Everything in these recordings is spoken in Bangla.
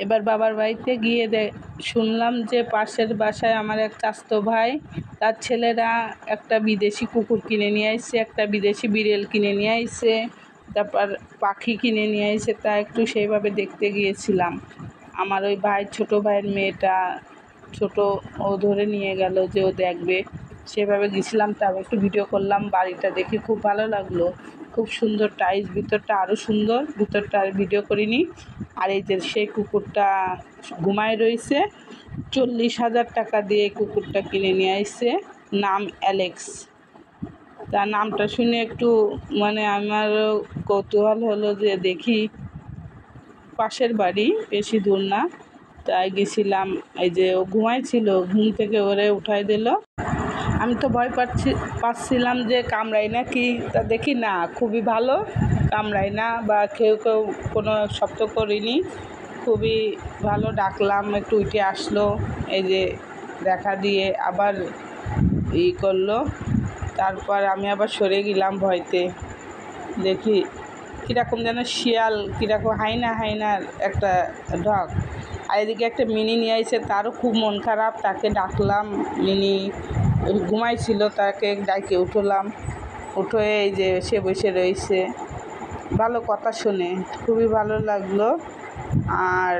এবার বাবার বাড়িতে গিয়ে শুনলাম যে পাশের বাসায় আমার এক চাচাতো ভাই তার ছেলেরা একটা বিদেশি কুকুর কিনে নিয়ে আসছে, একটা বিদেশি বিড়াল কিনে নিয়ে আসছে, তারপর পাখি কিনে নিয়ে আসছে। তা একটু সেইভাবে দেখতে গিয়েছিলাম। আমার ওই ছোটো ভাইয়ের মেয়েটা ছোট, ও ধরে নিয়ে গেল যে ও দেখবে, সেভাবে গেছিলাম। তারপর একটু ভিডিও করলাম। বাড়িটা দেখে খুব ভালো লাগলো, খুব সুন্দর টাইলস, ভিতরটা আরও সুন্দর, ভিতরটা আর ভিডিও করিনি। আর এই যে সেই কুকুরটা ঘুমায় রয়েছে, 40,000 টাকা দিয়ে এই কুকুরটা কিনে নিয়ে আসছে, নাম অ্যালেক্স। তার নামটা শুনে একটু আমারও কৌতূহল হলো যে দেখি, পাশের বাড়ি, বেশি দূর না। তাই গেছিলাম। এই যে ও ঘুমাইছিল, ঘুম থেকে ওরে উঠাই দিল। আমি তো ভয় পাচ্ছিলাম যে কামড়াই না কি, তা দেখি না, খুবই ভালো, কামড়াই না বা কেউ কোনো শব্দ করিনি, খুবই ভালো। ডাকলাম, একটু উঠে আসলো, এই যে দেখা দিয়ে আবার করলো। তারপর আমি আবার সরে গেলাম ভয়তে। দেখি কীরকম যেন শিয়াল, কীরকম হাইনার একটা ঢক। আর এদিকে একটা মিনি নিয়ে আসছে, তারও খুব মন খারাপ। তাকে ডাকলাম, মিনি ঘুমাইছিল, তাকে ডাকে উঠলাম। উঠে এই যে সে বসে রয়েছে, ভালো কথা শুনে খুবই ভালো লাগলো। আর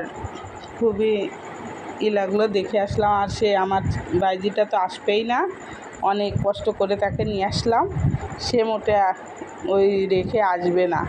খুবই লাগলো, দেখে আসলাম। আর সে আমার বাইজিটা তো আসবেই না, অনেক কষ্ট করে তাকে নিয়ে আসলাম, সে মোটে ওই রেখে আসবে না।